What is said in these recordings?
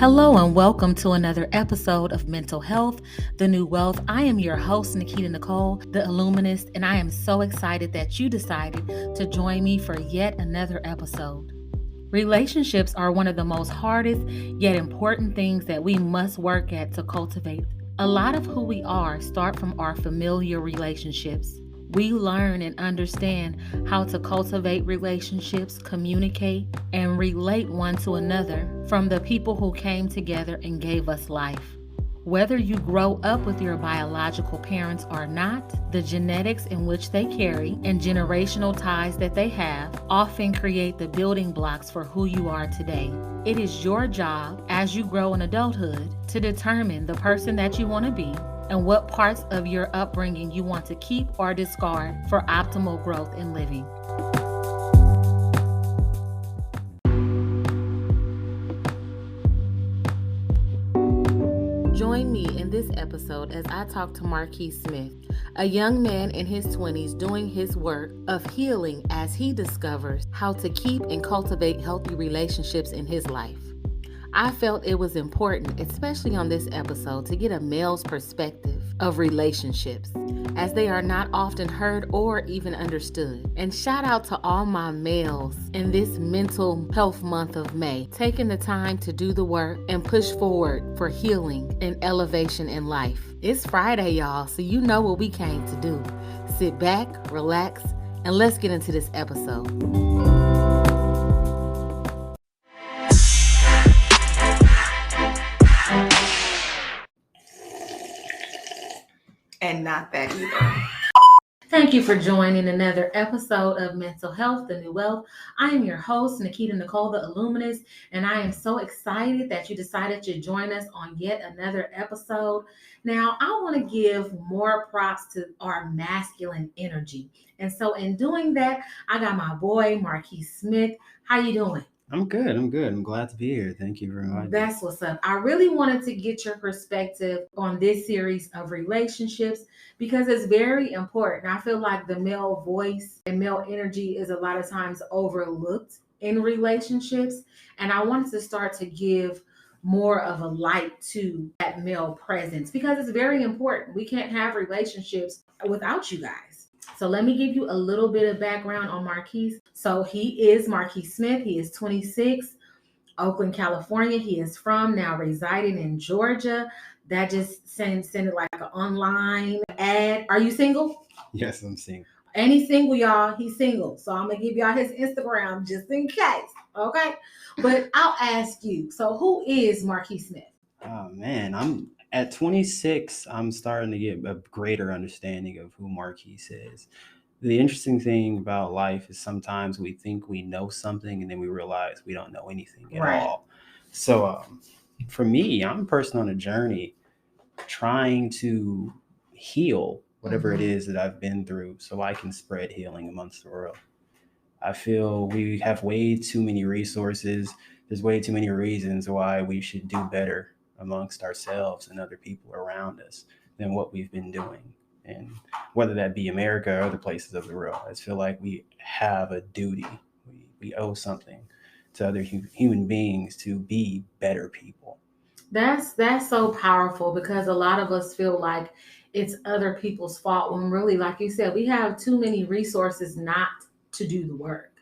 Hello and welcome to another episode of Mental Health, the New Wealth. I am your host, Nikita Nicole, the Illuminist, and I am so excited that you decided to join me for yet another episode. Relationships are one of the most hardest yet important things that we must work at to cultivate. A lot of who we are start from our familiar relationships. We learn and understand how to cultivate relationships, communicate, and relate one to another from the people who came together and gave us life. Whether you grow up with your biological parents or not, the genetics in which they carry and generational ties that they have often create the building blocks for who you are today. It is your job as you grow in adulthood to determine the person that you want to be and what parts of your upbringing you want to keep or discard for optimal growth in living. Join me in this episode as I talk to Marquis Smith, a young man in his 20s doing his work of healing as he discovers how to keep and cultivate healthy relationships in his life. I felt it was important, especially on this episode, to get a male's perspective of relationships, as they are not often heard or even understood. And shout out to all my males in this mental health month of May, taking the time to do the work and push forward for healing and elevation in life. It's Friday, y'all, so you know what we came to do. Sit back, relax, and let's get into this episode. And not that either. Thank you for joining another episode of Mental Health, the New Wealth. I am your host, Nikita Nicole, the Illuminist, and I am so excited that you decided to join us on yet another episode. Now, I want to give more props to our masculine energy. And so in doing that, I got my boy, Marquis Smith. How you doing? I'm good. I'm glad to be here. Thank you very much. That's what's up. I really wanted to get your perspective on this series of relationships because it's very important. I feel like the male voice and male energy is a lot of times overlooked in relationships. And I wanted to start to give more of a light to that male presence because it's very important. We can't have relationships without you guys. So let me give you a little bit of background on Marquis. So he is Marquis Smith. He is 26. Oakland, California. He is from, now residing in Georgia. That just sent like an online ad. Are you single? Yes, I'm single. And he's single, y'all. He's single. So I'm going to give y'all his Instagram just in case. Okay. But I'll ask you. So who is Marquis Smith? Oh, man. I'm at 26. I'm starting to get a greater understanding of who Marquis is. The interesting thing about life is sometimes we think we know something and then we realize we don't know anything at all. So for me, I'm a person on a journey trying to heal whatever it is that I've been through so I can spread healing amongst the world. I feel we have way too many resources. There's way too many reasons why we should do better amongst ourselves and other people around us than what we've been doing. And whether that be America or other places of the world, I feel like we have a duty. We owe something to other human beings to be better people. That's so powerful because a lot of us feel like it's other people's fault when really, like you said, we have too many resources not to do the work.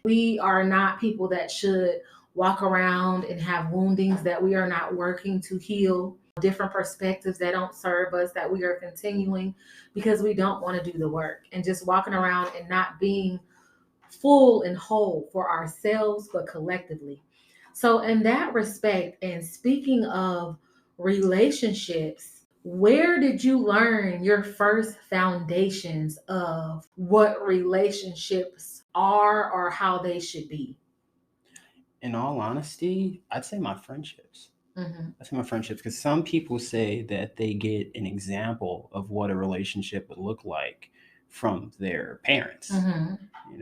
We are not people that should walk around and have woundings that we are not working to heal, different perspectives that don't serve us, that we are continuing because we don't want to do the work and just walking around and not being full and whole for ourselves, but collectively. So, in that respect, and speaking of relationships, where did you learn your first foundations of what relationships are or how they should be? In all honesty, I'd say my friendships. I'd say my friendships because some people say that they get an example of what a relationship would look like from their parents,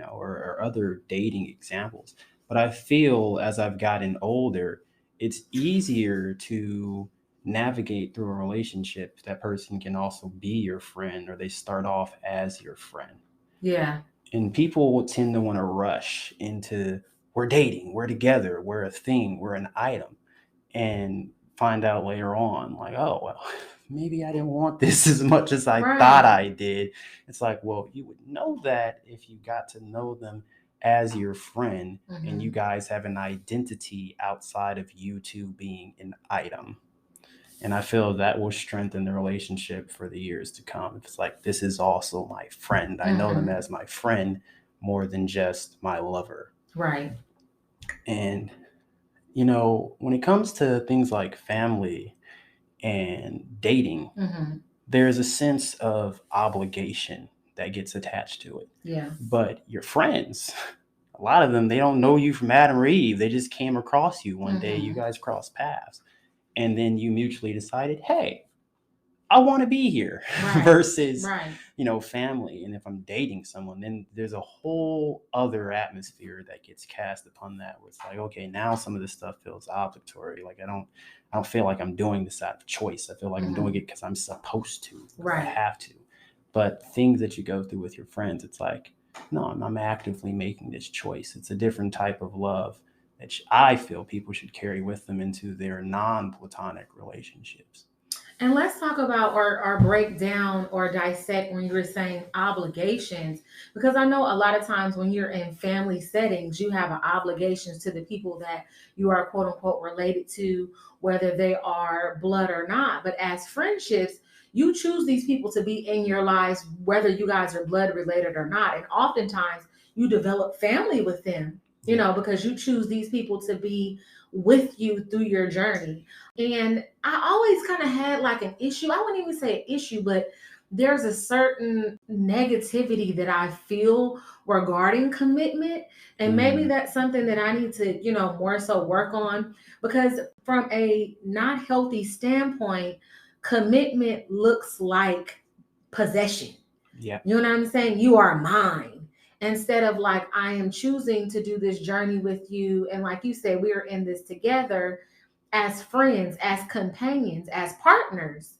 or other dating examples. But I feel as I've gotten older, it's easier to navigate through a relationship. That person can also be your friend, or they start off as your friend. Yeah. And people tend to want to rush into, we're dating, we're together, we're a thing, we're an item. and find out later on, like, oh, well, maybe I didn't want this as much as I Right. thought I did. It's like, well, you would know that if you got to know them as your friend and you guys have an identity outside of you two being an item. And I feel that will strengthen the relationship for the years to come. If it's like, this is also my friend. I know them as my friend more than just my lover. Right. And, when it comes to things like family and dating, there's a sense of obligation that gets attached to it. Yeah. But your friends, a lot of them, they don't know you from Adam or Eve. They just came across you one day, you guys crossed paths. And then you mutually decided, hey, I want to be here. Right. Versus, Right. family. And if I'm dating someone, then there's a whole other atmosphere that gets cast upon that. Where it's like, okay, now some of this stuff feels obligatory. Like I don't feel like I'm doing this out of choice. I feel like I'm doing it because I'm supposed to. Right. I have to. But things that you go through with your friends, it's like, no, I'm actively making this choice. It's a different type of love that I feel people should carry with them into their non-platonic relationships. And let's talk about or break down or dissect when you were saying obligations, because I know a lot of times when you're in family settings, you have obligations to the people that you are quote unquote related to, whether they are blood or not. But as friendships, you choose these people to be in your lives, whether you guys are blood related or not. And oftentimes you develop family with them, because you choose these people to be with you through your journey. And I always kind of had like an issue. I wouldn't even say an issue, but there's a certain negativity that I feel regarding commitment. And maybe that's something that I need to, more so work on, because from a not healthy standpoint, commitment looks like possession. Yeah. You know what I'm saying? You are mine. Instead of like, I am choosing to do this journey with you. And like you said, we are in this together as friends, as companions, as partners,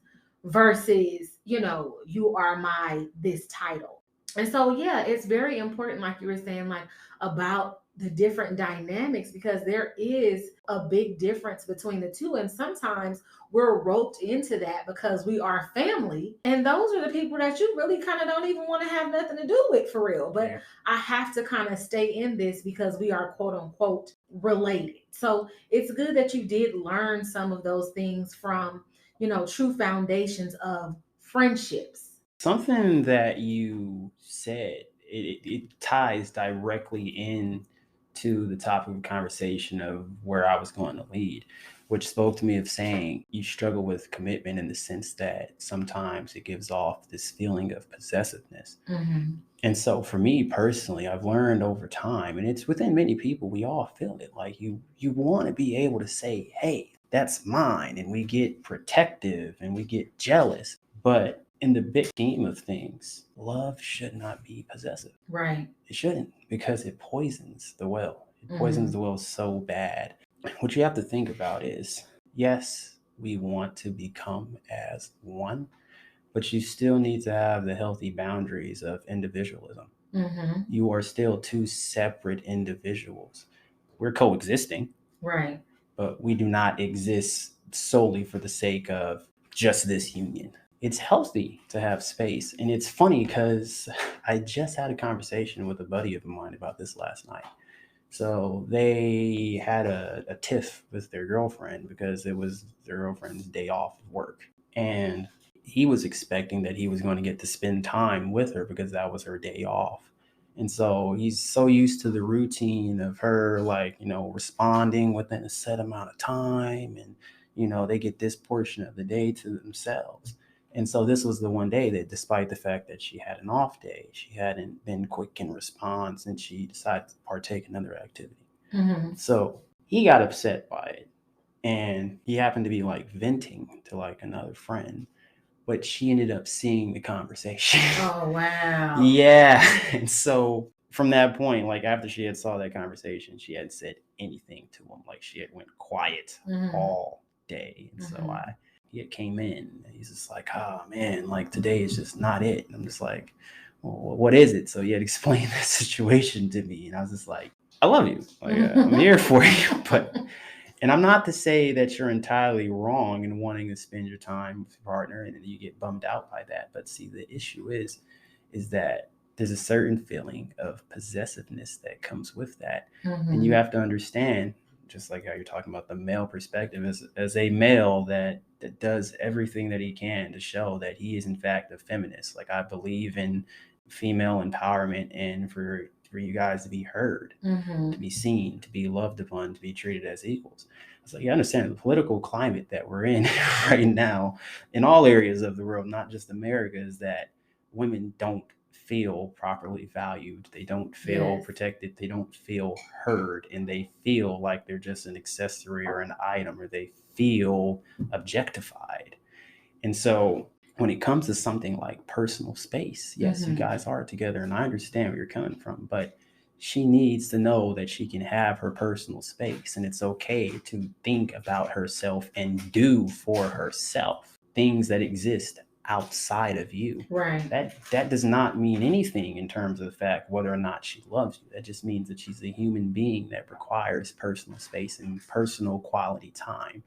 versus, you are my this title. And so, yeah, it's very important, like you were saying, like about the different dynamics, because there is a big difference between the two. And sometimes we're roped into that because we are family. And those are the people that you really kind of don't even want to have nothing to do with for real. But Yeah. I have to kind of stay in this because we are quote unquote related. So it's good that you did learn some of those things from, true foundations of friendships. Something that you said, it ties directly in to the topic of conversation of where I was going to lead, which spoke to me of saying you struggle with commitment in the sense that sometimes it gives off this feeling of possessiveness. And so for me personally, I've learned over time, and it's within many people, we all feel it. Like you want to be able to say, hey, that's mine. And we get protective and we get jealous. But in the big scheme of things, love should not be possessive. Right. It shouldn't, because it poisons the well. It poisons the well so bad. What you have to think about is, yes, we want to become as one, but you still need to have the healthy boundaries of individualism. You are still two separate individuals. We're coexisting, Right. but we do not exist solely for the sake of just this union. It's healthy to have space. And it's funny because I just had a conversation with a buddy of mine about this last night. So they had a tiff with their girlfriend because it was their girlfriend's day off of work. And he was expecting that he was going to get to spend time with her because that was her day off. And so he's so used to the routine of her, like, responding within a set amount of time. And, they get this portion of the day to themselves. And so this was the one day that, despite the fact that she had an off day, she hadn't been quick in response and she decided to partake in another activity. So he got upset by it. And he happened to be like venting to like another friend, but she ended up seeing the conversation. Oh, wow. Yeah. And so from that point, like after she had saw that conversation, she hadn't said anything to him. Like she had went quiet all day. And so he had came in and he's just like, oh man, like today is just not it. And I'm just like, well, what is it? So he had explained the situation to me. And I was just like, I love you. Like, I'm here for you. But And I'm not to say that you're entirely wrong in wanting to spend your time with your partner and you get bummed out by that. But see, the issue is that there's a certain feeling of possessiveness that comes with that. And you have to understand, just like how you're talking about the male perspective, as a male that does everything that he can to show that he is in fact a feminist. Like, I believe in female empowerment and for you guys to be heard, to be seen, to be loved upon, to be treated as equals. So you understand the political climate that we're in right now in all areas of the world, not just America, is that women don't feel properly valued. They don't feel protected. They don't feel heard, and they feel like they're just an accessory or an item, or they feel objectified. And so when it comes to something like personal space, yes, you guys are together, and I understand where you're coming from, but she needs to know that she can have her personal space, and it's okay to think about herself and do for herself things that exist outside of you. Right. That does not mean anything in terms of the fact whether or not she loves you. That just means that she's a human being that requires personal space and personal quality time.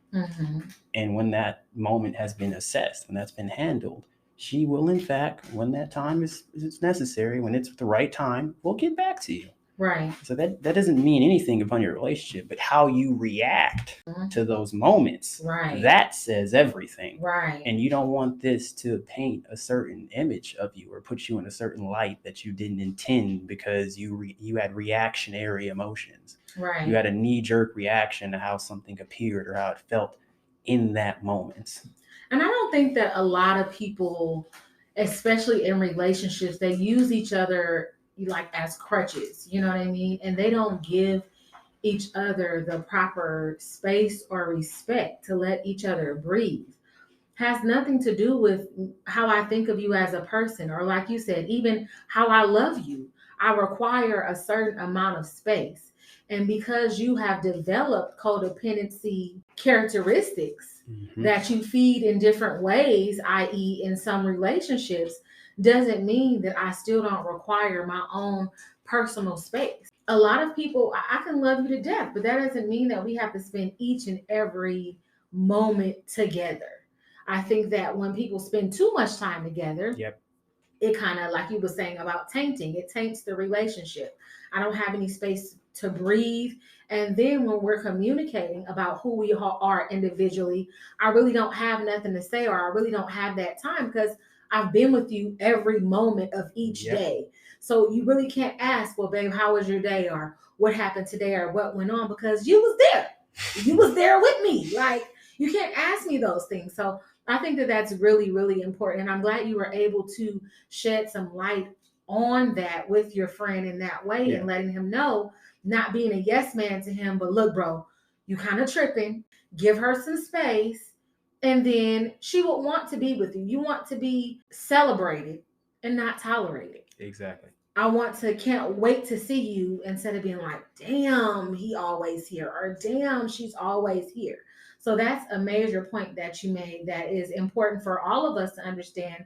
And when that moment has been assessed, when that's been handled, she will, in fact, when that time is necessary, when it's the right time, we'll get back to you. Right. So that doesn't mean anything upon your relationship, but how you react to those moments, Right. that says everything. Right. And you don't want this to paint a certain image of you or put you in a certain light that you didn't intend because you had reactionary emotions. Right. You had a knee-jerk reaction to how something appeared or how it felt in that moment. And I don't think that a lot of people, especially in relationships, they use each other like as crutches, you know what I mean? And they don't give each other the proper space or respect to let each other breathe. Has nothing to do with how I think of you as a person, or like you said, even how I love you. I require a certain amount of space. And because you have developed codependency characteristics that you feed in different ways, i.e., in some relationships, doesn't mean that I still don't require my own personal space. A lot of people, I can love you to death, but that doesn't mean that we have to spend each and every moment together. I think that when people spend too much time together, it kind of, like you were saying about tainting, it taints the relationship. I don't have any space to breathe. And then when we're communicating about who we are individually, I really don't have nothing to say, or I really don't have that time because I've been with you every moment of each day. So you really can't ask, well, babe, how was your day? Or what happened today? Or what went on? Because you was there. You was there with me. Like, you can't ask me those things. So I think that that's really, really important. And I'm glad you were able to shed some light on that with your friend in that way, and letting him know, not being a yes man to him, but look, bro, you kind of tripping. Give her some space, and then she will want to be with you. You want to be celebrated and not tolerated. Exactly. Can't wait to see you, instead of being like, damn, he always here, or damn, she's always here. So that's a major point that you made that is important for all of us to understand.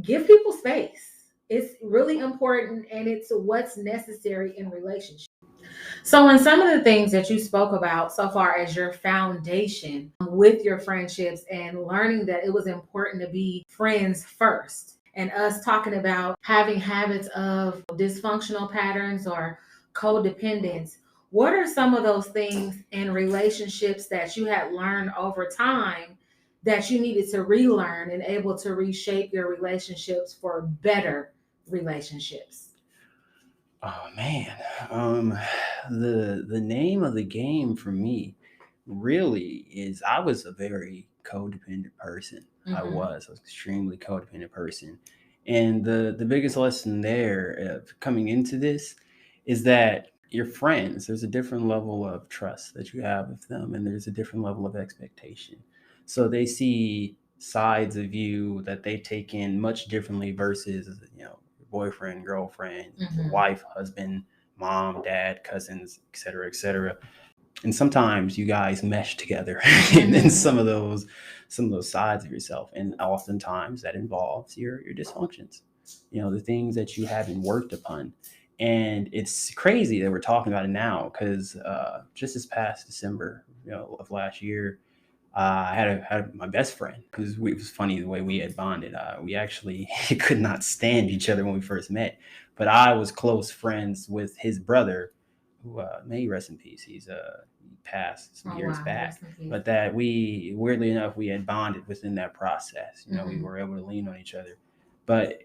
Give people space. It's really important, and it's what's necessary in relationships. So, in some of the things that you spoke about so far as your foundation with your friendships, and learning that it was important to be friends first, and us talking about having habits of dysfunctional patterns or codependence, what are some of those things in relationships that you had learned over time that you needed to relearn and able to reshape your relationships for better relationships? Oh man, the name of the game for me really is, I was a very codependent person. I was an extremely codependent person, and the biggest lesson there of coming into this is that your friends, there's a different level of trust that you have with them, and there's a different level of expectation. So they see sides of you that they take in much differently versus, boyfriend, girlfriend, wife, husband, mom, dad, cousins, etc., etc. And sometimes you guys mesh together in some of those sides of yourself, and oftentimes that involves your dysfunctions, the things that you haven't worked upon. And it's crazy that we're talking about it now because just this past December, of last year, I had my best friend because it was funny the way we had bonded. We actually could not stand each other when we first met, but I was close friends with his brother, who may he rest in peace. He passed some years back, but that we weirdly enough we had bonded within that process. We were able to lean on each other, but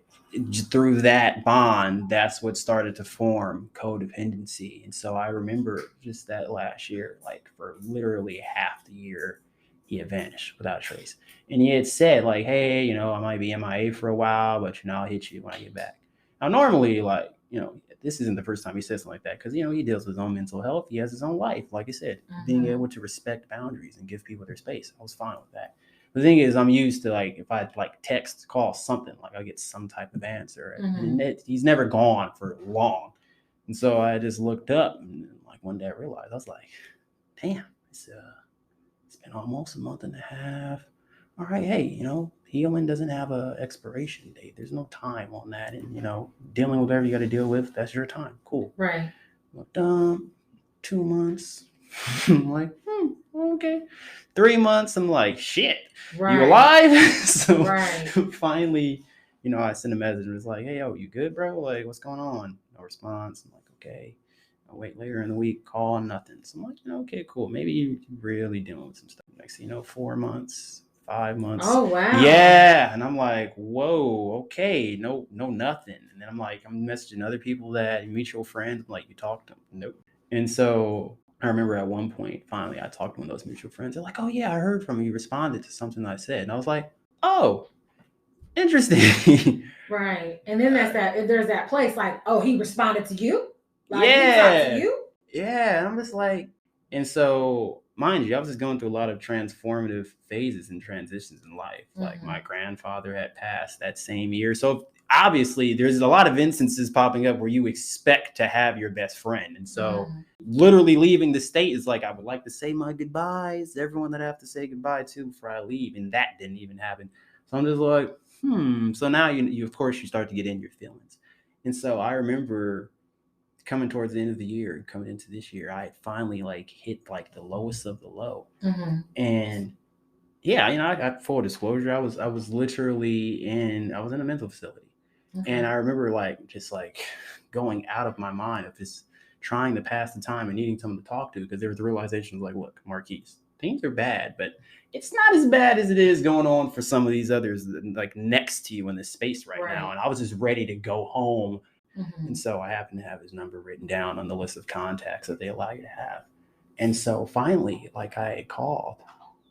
through that bond, that's what started to form codependency. And so I remember just that last year, like for literally half the year, he had vanished without a trace. And he had said, like, hey, I might be MIA for a while, but I'll hit you when I get back. Now, normally, like, this isn't the first time he said something like that because, he deals with his own mental health. He has his own life. Like I said, being able to respect boundaries and give people their space. I was fine with that. The thing is, I'm used to, like, if I like text, call, something, like I get some type of answer. And he's never gone for long. And so I just looked up and like one day I realized, I was like, damn, it's been almost a month and a half. All right, hey, healing doesn't have a expiration date. There's no time on that. And, dealing with whatever you got to deal with, that's your time. Cool. Right. Looked 2 months. I'm like, okay. 3 months, I'm like, shit, right. You alive? So finally, I sent a message and was like, hey, yo, you good, bro? Like, what's going on? No response. I'm like, okay. I'll wait later in the week, call, nothing. So I'm like, okay, cool. Maybe you're really dealing with some stuff. Next thing you know, 4 months, 5 months. Oh, wow. Yeah. And I'm like, whoa, okay, no, nothing. And then I'm like, I'm messaging other people that mutual friends. I'm like, you talked to them? Nope. And so I remember at one point, finally, I talked to one of those mutual friends. They're like, oh, yeah, I heard from you. You responded to something I said. And I was like, oh, interesting. Right. And then there's that place like, oh, he responded to you? Like, yeah. He talked to you? Yeah. And I'm just like, and so, mind you, I was just going through a lot of transformative phases and transitions in life. Like my grandfather had passed that same year. So obviously there's a lot of instances popping up where you expect to have your best friend. And so literally leaving the state is like, I would like to say my goodbyes to everyone that I have to say goodbye to before I leave. And that didn't even happen. So I'm just like, So now you of course you start to get in your feelings. And so I remember coming towards the end of the year and coming into this year, I had finally like hit like the lowest of the low. And yeah, I got full disclosure. I was literally in a mental facility. And I remember like just like going out of my mind of just trying to pass the time and needing someone to talk to because there was the realization of like, look, Marquis, things are bad, but it's not as bad as it is going on for some of these others like next to you in this space right now. And I was just ready to go home. And so I happened to have his number written down on the list of contacts that they allow you to have. And so finally, like I had called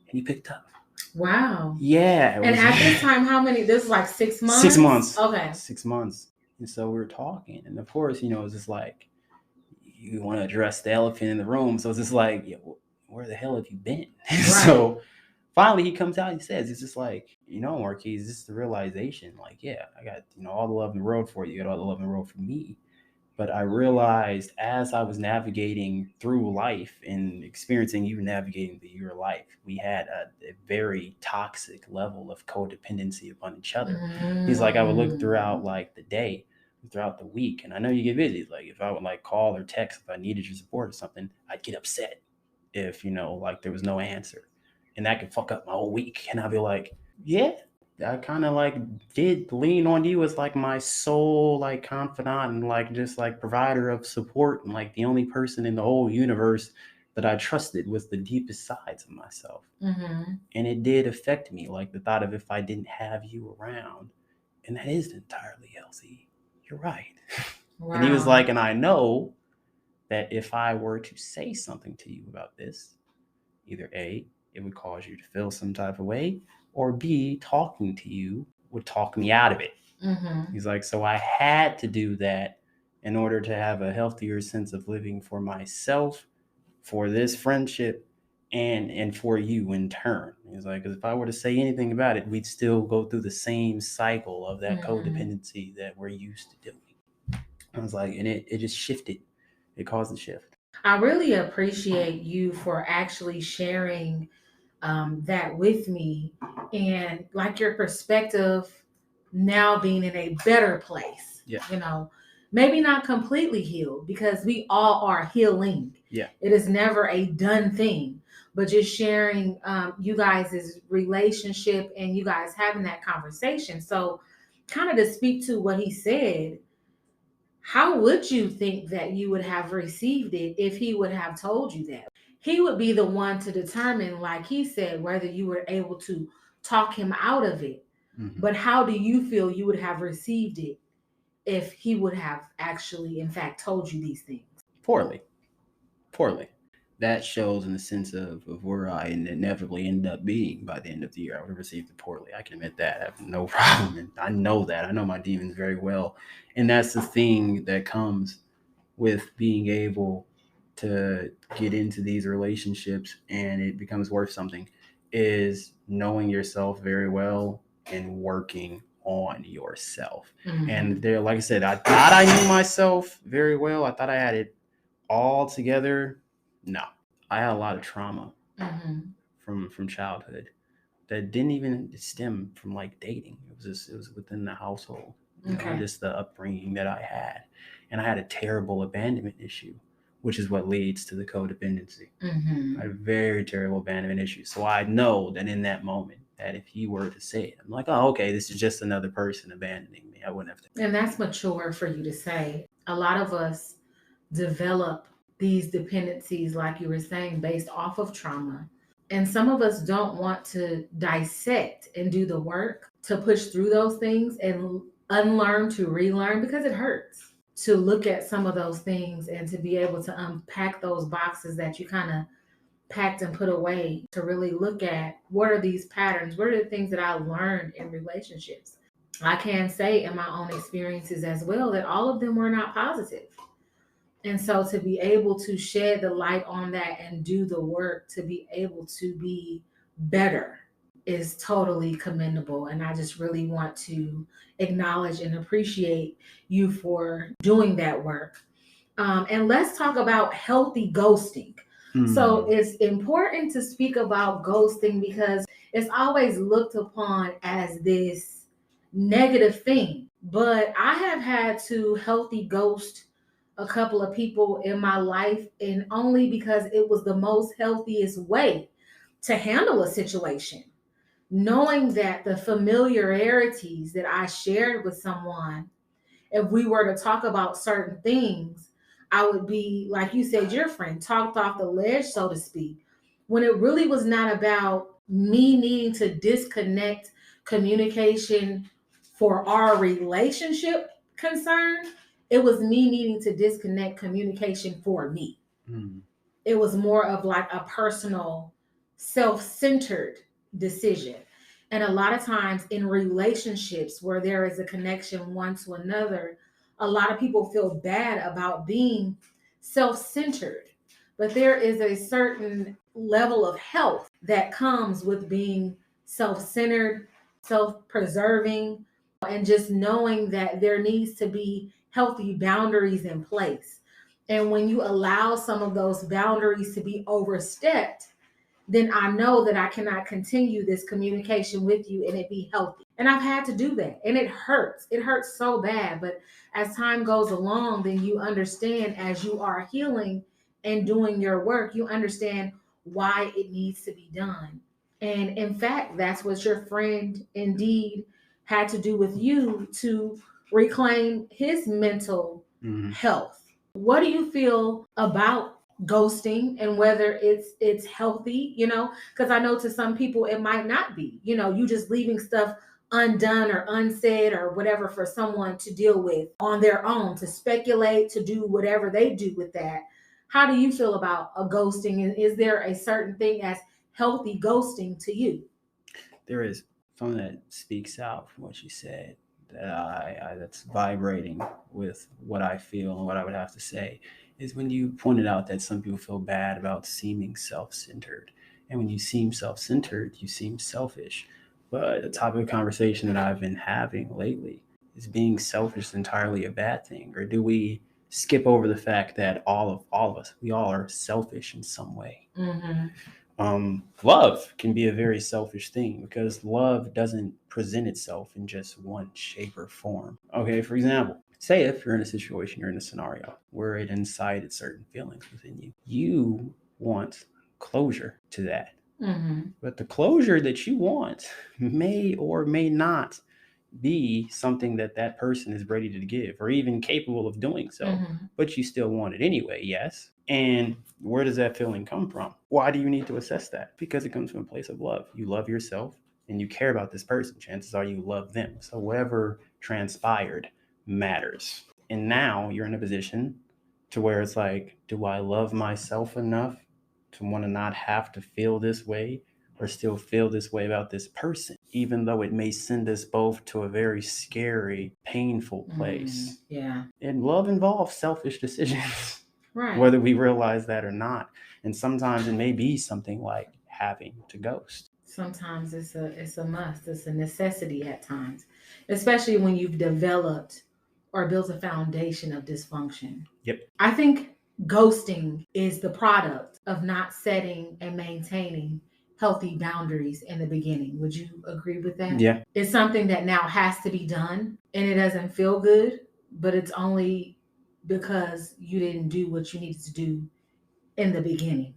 and he picked up. Wow. Yeah. And at this time, how many? This is like 6 months? 6 months. Okay. 6 months. And so we were talking. And of course, it's just like, you want to address the elephant in the room. So it's just like, where the hell have you been? Right. So finally he comes out and says, it's just like, Marquis, this is the realization. Like, yeah, I got, all the love in the world for you. You got all the love in the world for me. But I realized as I was navigating through life and experiencing you navigating your life, we had a very toxic level of codependency upon each other. He's like, I would look throughout like the day, throughout the week, and I know you get busy. Like if I would like call or text if I needed your support or something, I'd get upset if like there was no answer, and that could fuck up my whole week. And I'd be like, yeah, I kind of like did lean on you as like my sole like confidant and like just like provider of support and like the only person in the whole universe that I trusted was the deepest sides of myself. And it did affect me, like the thought of if I didn't have you around, and that isn't entirely healthy. You're right. Wow. And he was like, and I know that if I were to say something to you about this, either A, it would cause you to feel some type of way, or B, talking to you would talk me out of it. He's like, so I had to do that in order to have a healthier sense of living for myself, for this friendship, and for you in turn. He's like, because if I were to say anything about it, we'd still go through the same cycle of that codependency that we're used to doing. I was like, and it just shifted. It caused a shift. I really appreciate you for actually sharing that with me, and like your perspective now being in a better place. Yeah. maybe not completely healed, because we all are healing. Yeah. It is never a done thing, but just sharing you guys' relationship and you guys having that conversation. So, kind of to speak to what he said, how would you think that you would have received it if he would have told you that? He would be the one to determine, like he said, whether you were able to talk him out of it. Mm-hmm. But how do you feel you would have received it if he would have actually, in fact, told you these things? Poorly. That shows in the sense of where I inevitably end up being by the end of the year. I would have received it poorly. I can admit that. I have no problem. And I know that. I know my demons very well. And that's the thing that comes with being able to get into these relationships and it becomes worth something is knowing yourself very well and working on yourself. Mm-hmm. And there, like I said, I thought I knew myself very well. I thought I had it all together. No, I had a lot of trauma from childhood that didn't even stem from like dating. It was within the household. Just the upbringing that I had, and I had a terrible abandonment issue, which is what leads to the codependency. I had a very terrible abandonment issue. So I know that in that moment, that if he were to say it, I'm like, oh, okay, this is just another person abandoning me. I wouldn't have to. And that's mature for you to say. A lot of us develop these dependencies, like you were saying, based off of trauma. And some of us don't want to dissect and do the work to push through those things and unlearn to relearn, because it hurts to look at some of those things and to be able to unpack those boxes that you kind of packed and put away, to really look at what are these patterns, what are the things that I learned in relationships. I can say in my own experiences as well that all of them were not positive. And so to be able to shed the light on that and do the work to be able to be better is totally commendable. And I just really want to acknowledge and appreciate you for doing that work. And let's talk about healthy ghosting. So it's important to speak about ghosting because it's always looked upon as this negative thing. But I have had to healthy ghost a couple of people in my life, and only because it was the most healthiest way to handle a situation. Knowing that the familiarities that I shared with someone, if we were to talk about certain things, I would be, like you said, your friend talked off the ledge, so to speak, when it really was not about me needing to disconnect communication for our relationship concern. It was me needing to disconnect communication for me. It was more of like a personal, self-centered decision. And a lot of times in relationships where there is a connection one to another, a lot of people feel bad about being self-centered. But there is a certain level of health that comes with being self-centered, self-preserving, and just knowing that there needs to be healthy boundaries in place. And when you allow some of those boundaries to be overstepped, then I know that I cannot continue this communication with you and it be healthy. And I've had to do that. And it hurts. It hurts so bad. But as time goes along, then you understand, as you are healing and doing your work, you understand why it needs to be done. And in fact, that's what your friend indeed had to do with you to reclaim his mental health. What do you feel about ghosting and whether it's healthy, because I know to some people it might not be, you just leaving stuff undone or unsaid or whatever for someone to deal with on their own, to speculate, to do whatever they do with that. How do you feel about a ghosting, and is there a certain thing as healthy ghosting to you? There is something that speaks out from what you said that that's vibrating with what I feel and what I would have to say is when you pointed out that some people feel bad about seeming self-centered, and when you seem self-centered, you seem selfish. But the topic of conversation that I've been having lately is being selfish entirely a bad thing, or do we skip over the fact that all of us, we all are selfish in some way? Love can be a very selfish thing because love doesn't present itself in just one shape or form. Okay, for example, Say if you're in a situation, you're in a scenario where it incited certain feelings within you. You want closure to that. But the closure that you want may or may not be something that that person is ready to give or even capable of doing so, but you still want it anyway, yes? And where does that feeling come from? Why do you need to assess that? Because it comes from a place of love. You love yourself and you care about this person. Chances are you love them. So whatever transpired matters. And now you're in a position to where it's like, do I love myself enough to want to not have to feel this way or still feel this way about this person, even though it may send us both to a very scary, painful place? Yeah. And love involves selfish decisions, Right. whether we realize that or not. And sometimes it may be something like having to ghost. Sometimes it's a must. It's a necessity at times, especially when you've developed or built a foundation of dysfunction. Yep. I think ghosting is the product of not setting and maintaining healthy boundaries in the beginning. Would you agree with that? Yeah. It's something that now has to be done and it doesn't feel good, but it's only because you didn't do what you needed to do in the beginning.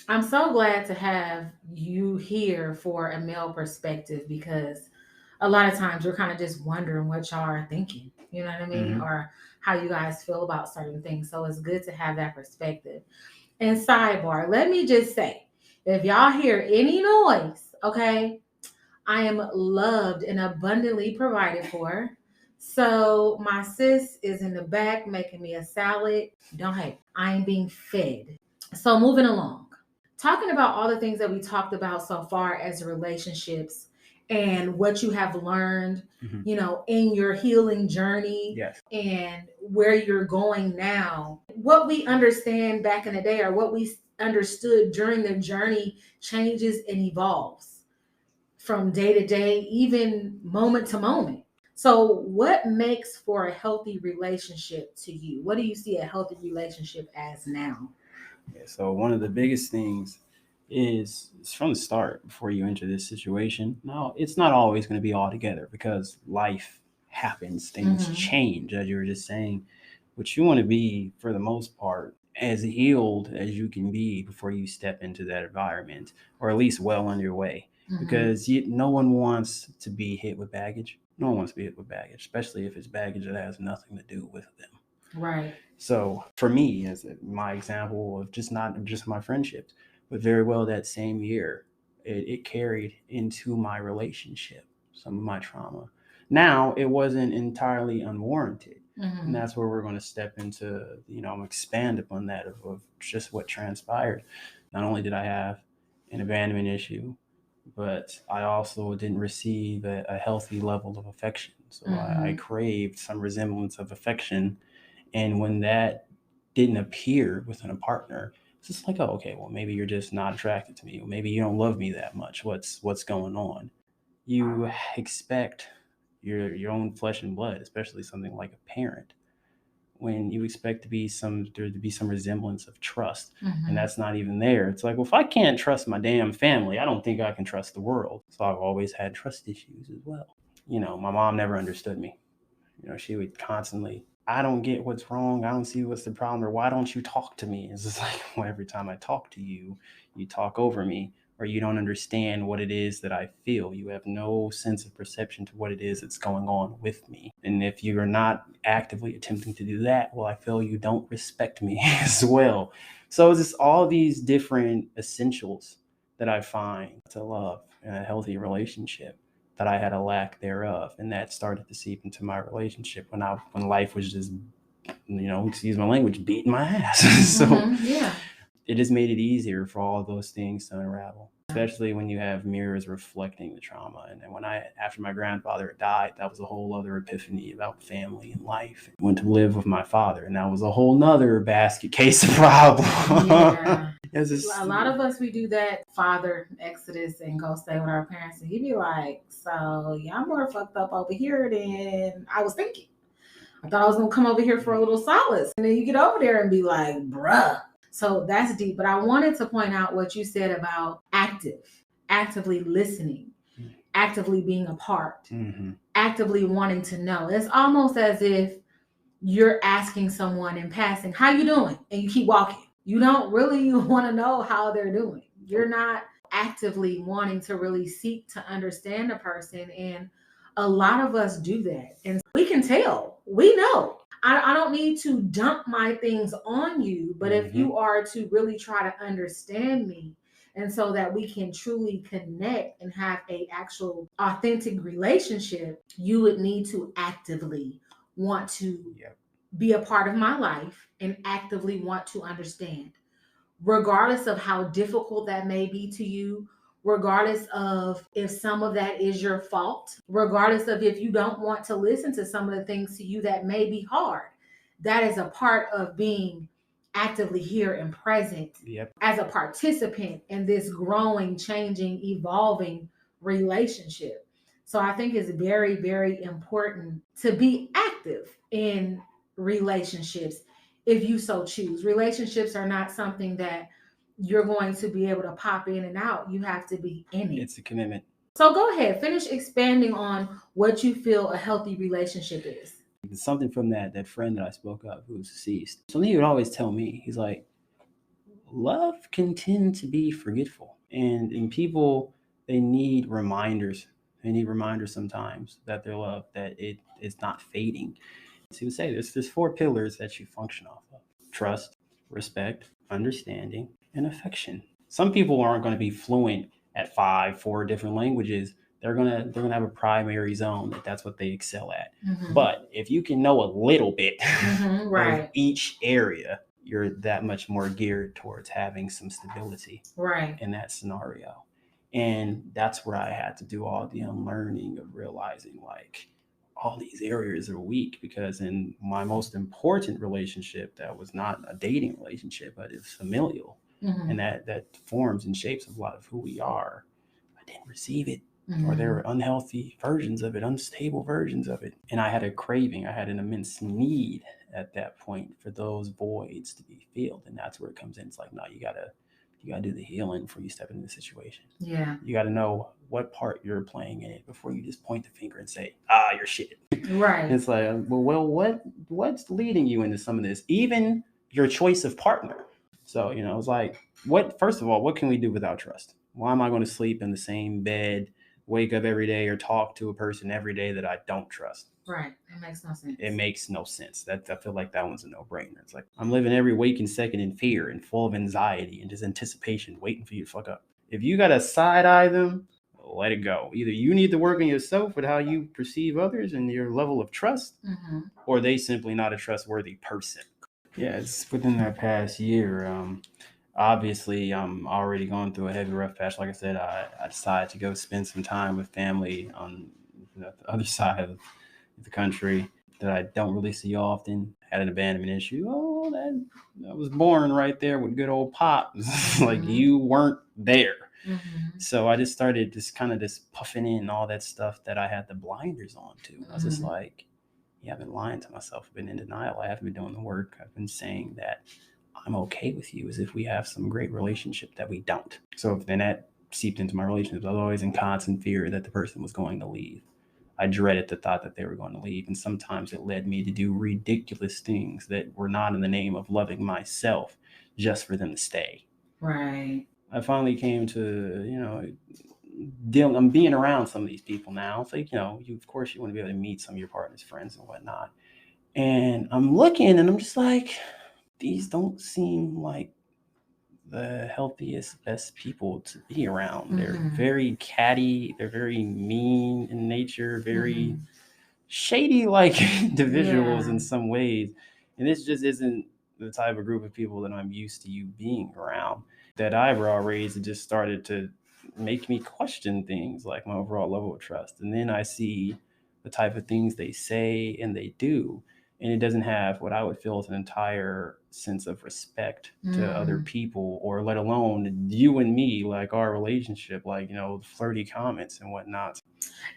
I'm so glad to have you here for a male perspective because a lot of times we're kind of just wondering what y'all are thinking, you know what I mean? Or how you guys feel about certain things. So it's good to have that perspective. And sidebar, let me just say, if y'all hear any noise, okay, I am loved and abundantly provided for. So my sis is in the back making me a salad. Don't hate. I am being fed. So moving along, talking about all the things that we talked about so far as relationships and what you have learned, in your healing journey. Yes. And where you're going now. What we understand back in the day or what we understood during the journey changes and evolves from day to day, even moment to moment. So, what makes for a healthy relationship to you? What do you see a healthy relationship as now? Yeah, so one of the biggest things is from the start before you enter this situation. Now, it's not always going to be all together because life happens, things change, as you were just saying. But you want to be, for the most part, as healed as you can be before you step into that environment, or at least well on your way. Because no one wants to be hit with baggage. No one wants to be hit with baggage, especially if it's baggage that has nothing to do with them. Right. So for me, as my example of just not just my friendships, but very well that same year, it carried into my relationship, some of my trauma. Now it wasn't entirely unwarranted. And that's where we're going to step into, expand upon that of just what transpired. Not only did I have an abandonment issue, but I also didn't receive a healthy level of affection. So I craved some resemblance of affection, and when that didn't appear within a partner, it's just like, oh, okay, well, maybe you're just not attracted to me. Or maybe you don't love me that much. What's going on? You expect your own flesh and blood, especially something like a parent, when you expect there to be some resemblance of trust, and that's not even there. It's like, well, if I can't trust my damn family, I don't think I can trust the world. So I've always had trust issues as well. My mom never understood me. She would constantly, I don't get what's wrong. I don't see what's the problem, or why don't you talk to me? It's just like, well, every time I talk to you, you talk over me, or you don't understand what it is that I feel. You have no sense of perception to what it is that's going on with me. And if you're not actively attempting to do that, well, I feel you don't respect me as well. So it's just all these different essentials that I find to love in a healthy relationship that I had a lack thereof, and that started to seep into my relationship when life was just, excuse my language, beating my ass. So Yeah. it just made it easier for all of those things to unravel, especially when you have mirrors reflecting the trauma. And then after my grandfather had died, that was a whole other epiphany about family and life. I went to live with my father, and that was a whole nother basket case of problem. Yeah. A lot of us, we do that father exodus and go stay with our parents, and he'd be like, so y'all more fucked up over here than I was thinking. I thought I was gonna come over here for a little solace, and then you get over there and be like, bruh. So that's deep. But I wanted to point out what you said about actively listening, actively being a part, actively wanting to know. It's almost as if you're asking someone in passing, how you doing? And you keep walking. You don't really want to know how they're doing. You're not actively wanting to really seek to understand a person. And a lot of us do that. And we can tell, we know. I don't need to dump my things on you, but if you are to really try to understand me, and so that we can truly connect and have a actual authentic relationship, you would need to actively want to be a part of my life and actively want to understand, regardless of how difficult that may be to you, regardless of if some of that is your fault, regardless of if you don't want to listen to some of the things to you that may be hard. That is a part of being actively here and present as a participant in this growing, changing, evolving relationship. So I think it's very, very important to be active in relationships if you so choose. Relationships are not something that you're going to be able to pop in and out. You have to be in it. It's a commitment. So go ahead, finish expanding on what you feel a healthy relationship is. Something from that friend that I spoke of who was deceased. Something he would always tell me. He's like, love can tend to be forgetful, and people, they need reminders. They need reminders sometimes that their love, that it is not fading. So he would say there's 4 pillars that you function off of: trust, respect, understanding, and affection. Some people aren't going to be fluent at 4 different languages. They're gonna have a primary zone that's what they excel at. But if you can know a little bit of each area, you're that much more geared towards having some stability in that scenario. And that's where I had to do all the unlearning of realizing, like, all these areas are weak, because in my most important relationship, that was not a dating relationship, but it's familial, and that forms and shapes a lot of who we are, I didn't receive it. Or there were unhealthy versions of it, unstable versions of it. And I had a craving, I had an immense need at that point for those voids to be filled. And that's where it comes in. It's like, no, you gotta do the healing before you step into the situation. Yeah. You gotta know what part you're playing in it before you just point the finger and say, you're shit. Right. It's like, well, what's leading you into some of this? Even your choice of partner. So, it's like, first of all, what can we do without trust? Why am I going to sleep in the same bed, wake up every day, or talk to a person every day that I don't trust? Right. It makes no sense. It makes no sense. I feel like that one's a no-brainer. It's like, I'm living every waking second in fear and full of anxiety and just anticipation, waiting for you to fuck up. If you got to side-eye them, let it go. Either you need to work on yourself with how you perceive others and your level of trust, or they simply not a trustworthy person. Yeah, it's within that past year. Obviously, I'm already going through a heavy rough patch. Like I said, I decided to go spend some time with family on the other side of the country that I don't really see often. Had an abandonment issue. Oh, that was born right there with good old Pop. Like, you weren't there. So I just started just puffing in all that stuff that I had the blinders on to. I was just like, yeah, I've been lying to myself. I've been in denial. I haven't been doing the work. I've been saying that I'm okay with you as if we have some great relationship that we don't. So then that seeped into my relationships. I was always in constant fear that the person was going to leave. I dreaded the thought that they were going to leave. And sometimes it led me to do ridiculous things that were not in the name of loving myself, just for them to stay. Right. I finally came to, I'm being around some of these people now. It's like, of course you want to be able to meet some of your partner's friends and whatnot. And I'm looking and I'm just like, these don't seem like the healthiest, best people to be around. They're very catty. They're very mean in nature, very shady like individuals in some ways. And this just isn't the type of group of people that I'm used to you being around. That eyebrow raise, it just started to make me question things like my overall level of trust. And then I see the type of things they say and they do, and it doesn't have what I would feel is an entire sense of respect to other people, or let alone you and me, like our relationship, like, flirty comments and whatnot.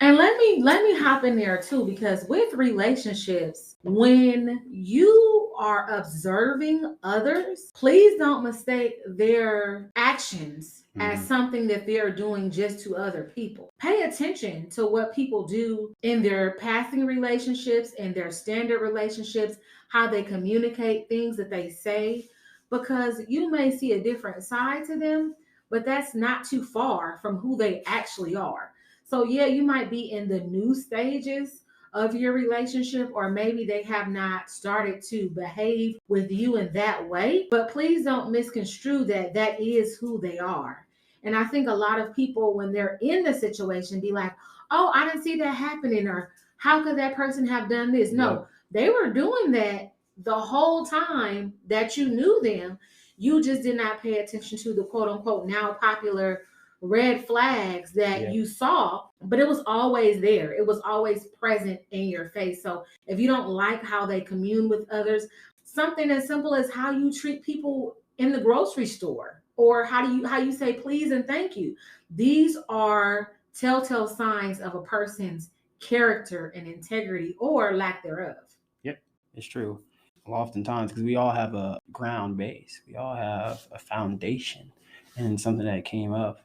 And let me hop in there too, because with relationships, when you are observing others, please don't mistake their actions as something that they're doing just to other people. Pay attention to what people do in their passing relationships and their standard relationships, how they communicate, things that they say, because you may see a different side to them, but that's not too far from who they actually are. So yeah, you might be in the new stages of your relationship, or maybe they have not started to behave with you in that way, but please don't misconstrue that that is who they are. And I think a lot of people, when they're in the situation, be like, oh, I didn't see that happening, or how could that person have done this? No, Yep. they were doing that the whole time that you knew them. You just did not pay attention to the quote unquote now popular red flags that Yep. you saw, but it was always there. It was always present in your face. So if you don't like how they commune with others, something as simple as how you treat people in the grocery store, or how you say please and thank you. These are telltale signs of a person's character and integrity or lack thereof. Yep. It's true. Oftentimes, because we all have a ground base, we all have a foundation. And something that came up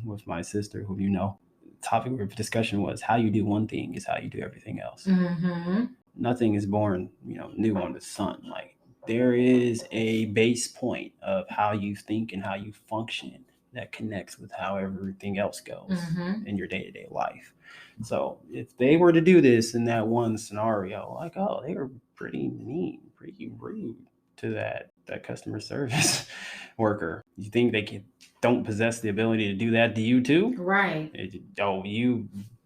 with my sister, who topic of discussion was how you do one thing is how you do everything else. Mm-hmm. Nothing is born, new on the sun. Like, there is a base point of how you think and how you function that connects with how everything else goes in your day-to-day life. So if they were to do this in that one scenario, like, oh, they were pretty mean, pretty rude to that customer service worker, you think don't possess the ability to do that to you too? Right.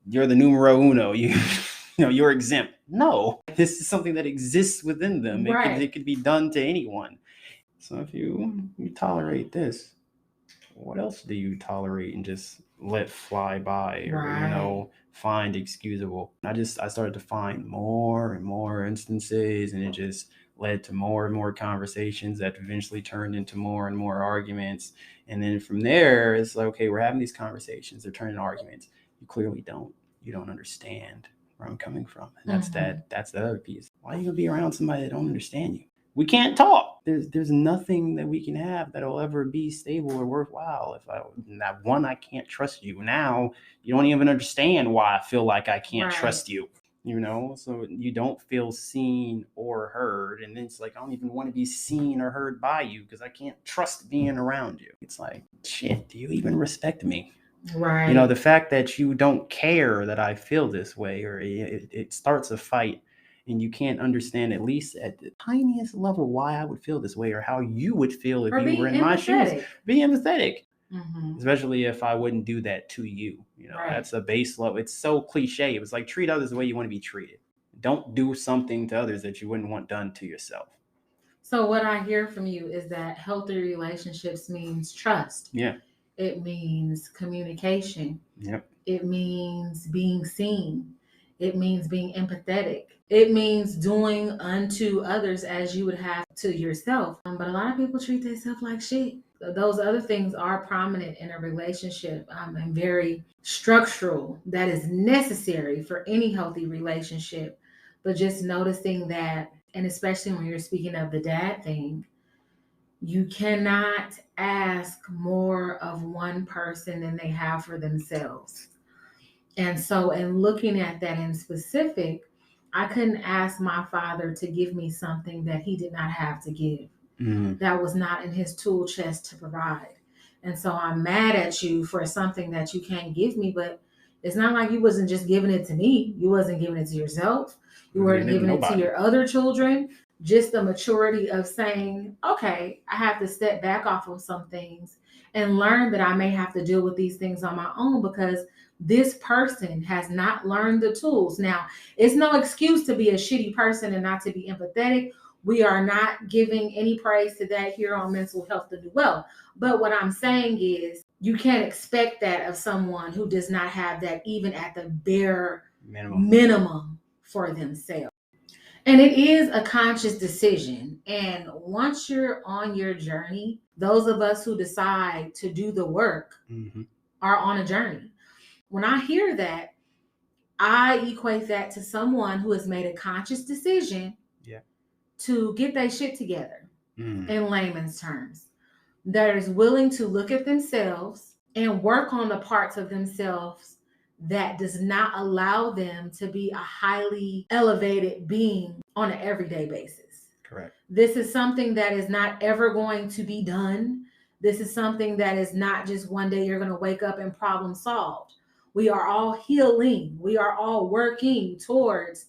You're the numero uno. You're exempt. No, this is something that exists within them. Right. It could be done to anyone. So if you tolerate this, what else do you tolerate and just let fly by, or Right. find excusable? I started to find more and more instances, and it just led to more and more conversations that eventually turned into more and more arguments. And then from there, it's like, okay, we're having these conversations, they're turning into arguments. You don't understand where I'm coming from. And that's the other piece. Why are you gonna be around somebody that don't understand you? We can't talk. There's nothing that we can have that'll ever be stable or worthwhile. I can't trust you. Now you don't even understand why I feel like I can't trust you. So you don't feel seen or heard, and then it's like, I don't even want to be seen or heard by you because I can't trust being around you. It's like, shit, do you even respect me? Right. The fact that you don't care that I feel this way, or it starts a fight, and you can't understand, at least at the tiniest level, why I would feel this way, or how you would feel if Or you be were in my shoes. empathetic. Be empathetic. Mm-hmm. Especially if I wouldn't do that to you. Right. That's a base level. It's so cliche. It was like, treat others the way you want to be treated. Don't do something to others that you wouldn't want done to yourself. So what I hear from you is that healthy relationships means trust. Yeah. It means communication. Yep. It means being seen. It means being empathetic. It means doing unto others as you would have to yourself. But a lot of people treat themselves like shit. Those other things are prominent in a relationship, and very structural. That is necessary for any healthy relationship. But just noticing that, and especially when you're speaking of the dad thing, you cannot ask more of one person than they have for themselves. And so, in looking at that in specific, I couldn't ask my father to give me something that he did not have to give. That was not in his tool chest to provide. And so I'm mad at you for something that you can't give me, but it's not like you wasn't just giving it to me. You wasn't giving it to yourself. You weren't giving it to your other children. Just the maturity of saying, okay, I have to step back off of some things and learn that I may have to deal with these things on my own, because this person has not learned the tools. Now, it's no excuse to be a shitty person and not to be empathetic. We are not giving any praise to that here on Mental Health the New Wealth. But what I'm saying is, you can't expect that of someone who does not have that, even at the bare minimum for themselves. And it is a conscious decision. And once you're on your journey, those of us who decide to do the work are on a journey. When I hear that, I equate that to someone who has made a conscious decision Yeah. to get their shit together, Mm. in layman's terms, that is willing to look at themselves and work on the parts of themselves that does not allow them to be a highly elevated being on an everyday basis. Correct. This is something that is not ever going to be done. This is something that is not just one day you're going to wake up and problem solved. We are all healing. We are all working towards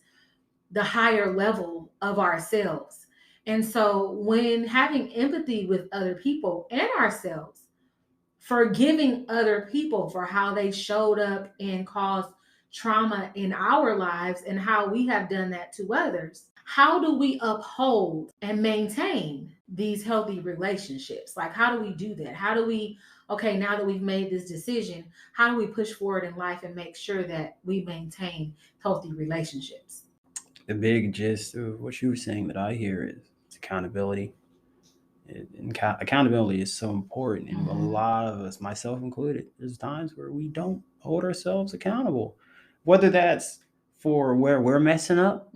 the higher level of ourselves. And so, when having empathy with other people and ourselves, forgiving other people for how they showed up and caused trauma in our lives and how we have done that to others, how do we uphold and maintain these healthy relationships? Like, how do we do that? How do we, okay, now that we've made this decision, how do we push forward in life and make sure that we maintain healthy relationships? The big gist of what you were saying that I hear is accountability. Accountability is so important, and a lot of us, myself included, there's times where we don't hold ourselves accountable, whether that's for where we're messing up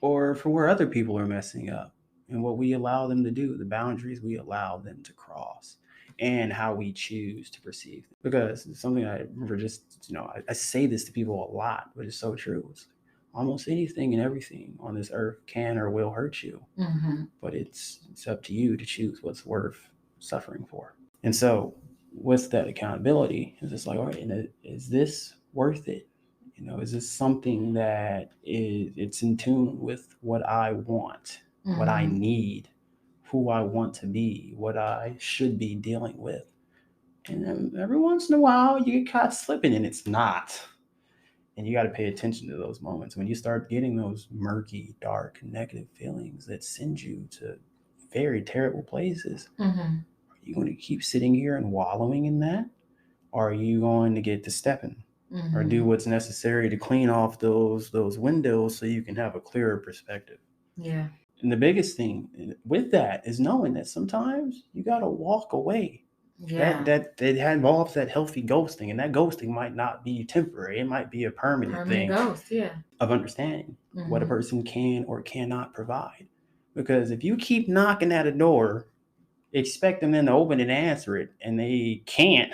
or for where other people are messing up, and what we allow them to do, the boundaries we allow them to cross, and how we choose to perceive them. Because it's something I remember, just I say this to people a lot, but it's so true. It's almost anything and everything on this earth can or will hurt you, but it's up to you to choose what's worth suffering for. And so with that accountability, it's just like, all right, is this worth it? Is this something that it's in tune with what I want, what I need, who I want to be, what I should be dealing with? And then every once in a while you get caught slipping and it's not. And you got to pay attention to those moments when you start getting those murky, dark, negative feelings that send you to very terrible places. Are you going to keep sitting here and wallowing in that? Or are you going to get to stepping or do what's necessary to clean off those windows so you can have a clearer perspective? Yeah. And the biggest thing with that is knowing that sometimes you got to walk away. Yeah. That involves that healthy ghosting, and that ghosting might not be temporary. It might be a permanent thing ghost, yeah. of understanding what a person can or cannot provide. Because if you keep knocking at a door, expecting them to open it and answer it, and they can't,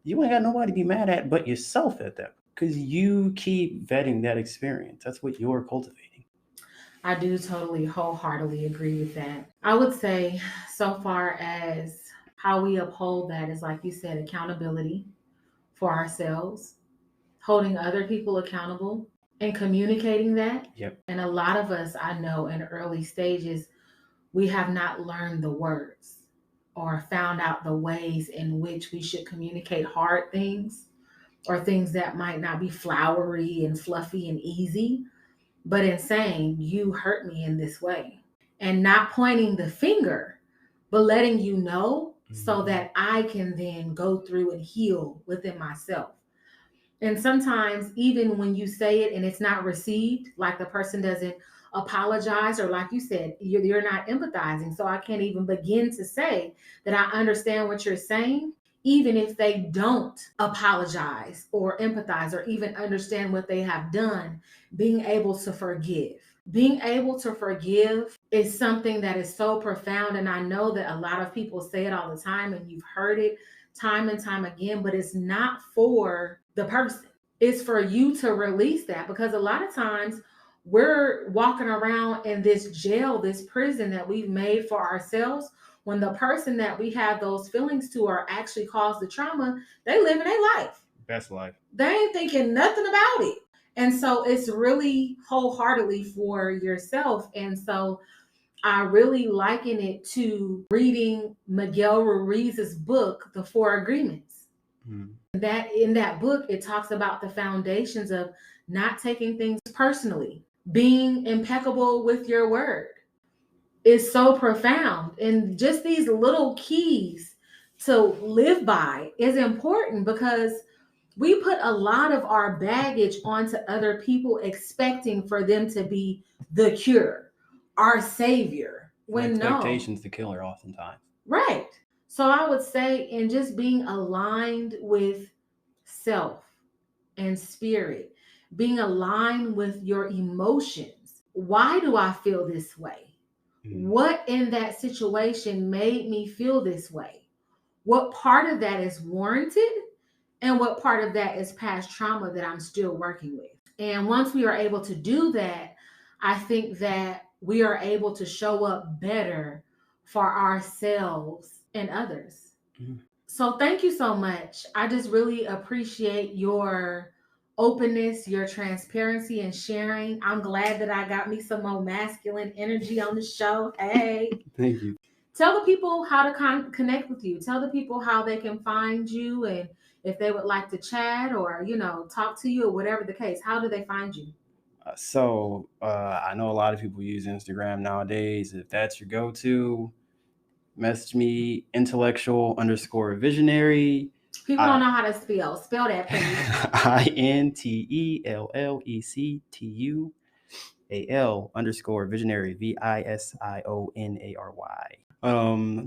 you ain't got nobody to be mad at but yourself at that. Because you keep vetting that experience. That's what you're cultivating. I do totally wholeheartedly agree with that. I would say, so far as how we uphold that, is like you said, accountability for ourselves, holding other people accountable, and communicating that. Yep. And a lot of us, I know, in early stages, we have not learned the words or found out the ways in which we should communicate hard things or things that might not be flowery and fluffy and easy, but in saying, you hurt me in this way, and not pointing the finger, but letting you know so that I can then go through and heal within myself. And sometimes, even when you say it and it's not received, like the person doesn't apologize, or like you said, you're not empathizing. So I can't even begin to say that I understand what you're saying, even if they don't apologize or empathize or even understand what they have done, being able to forgive. Being able to forgive is something that is so profound. And I know that a lot of people say it all the time, and you've heard it time and time again, but it's not for the person. It's for you to release that, because a lot of times we're walking around in this jail, this prison that we've made for ourselves, when the person that we have those feelings to or actually caused the trauma, they living their life. Best life. They ain't thinking nothing about it. And so it's really wholeheartedly for yourself. And so I really liken it to reading Miguel Ruiz's book, The Four Agreements. That in that book, it talks about the foundations of not taking things personally, being impeccable with your word. Is so profound. And just these little keys to live by is important, because we put a lot of our baggage onto other people, expecting for them to be the cure, our savior, when expectation's the killer oftentimes. Right. So I would say, in just being aligned with self and spirit, being aligned with your emotions. Why do I feel this way? What in that situation made me feel this way? What part of that is warranted? And what part of that is past trauma that I'm still working with? And once we are able to do that, I think that we are able to show up better for ourselves and others. Mhm. So thank you so much. I just really appreciate your openness, your transparency, and sharing. I'm glad that I got me some more masculine energy on the show. Hey, Thank you. tell the people how to connect with you. Tell the people how they can find you, and if they would like to chat or talk to you or whatever the case. How do they find you? I know a lot of people use Instagram nowadays. If that's your go-to, message me intellectual_visionary. People don't know how to spell. Spell that, please. INTELLECTUAL_visionary VISIONARY.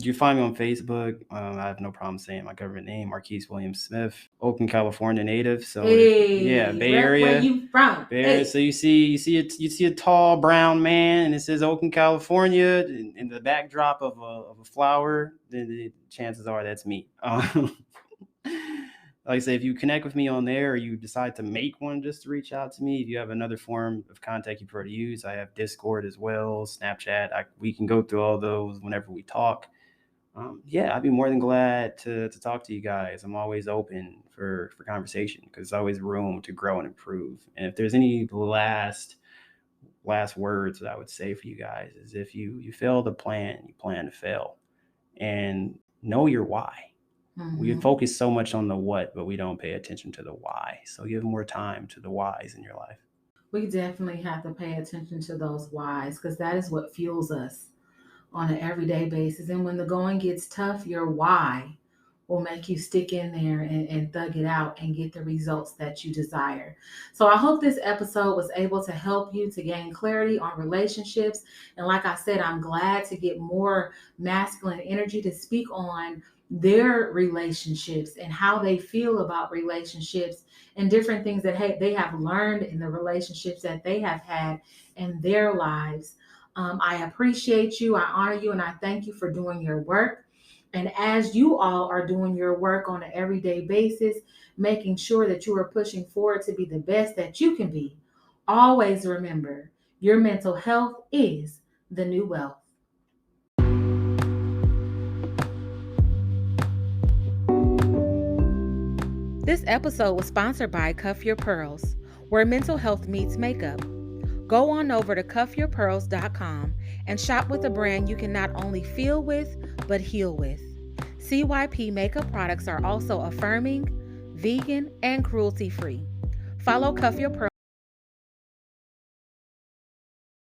You find me on Facebook. I have no problem saying my government name, Marquis William Smith, Oakland, California native. So Hey, Bay where Area. you from? Bay Area. Hey. So you see a tall brown man, and it says Oakland, California, in the backdrop of a flower. Then the chances are that's me. Like I say, if you connect with me on there or you decide to make one, just to reach out to me. If you have another form of contact you prefer to use, I have Discord as well, Snapchat. We can go through all those whenever we talk. I'd be more than glad to talk to you guys. I'm always open for conversation because there's always room to grow and improve. And if there's any last words that I would say for you guys is if you fail to plan, you plan to fail, and know your why. We focus so much on the what, but we don't pay attention to the why. So give more time to the whys in your life. We definitely have to pay attention to those whys because that is what fuels us on an everyday basis. And when the going gets tough, your why will make you stick in there and thug it out and get the results that you desire. So I hope this episode was able to help you to gain clarity on relationships. And like I said, I'm glad to get more masculine energy to speak on their relationships and how they feel about relationships and different things that they have learned in the relationships that they have had in their lives. I appreciate you, I honor you, and I thank you for doing your work. And as you all are doing your work on an everyday basis, making sure that you are pushing forward to be the best that you can be, always remember your mental health is the new wealth. This episode was sponsored by Cuff Your Pearls, where mental health meets makeup. Go on over to cuffyourpearls.com and shop with a brand you can not only feel with, but heal with. CYP makeup products are also affirming, vegan, and cruelty-free. Follow Cuff Your Pearls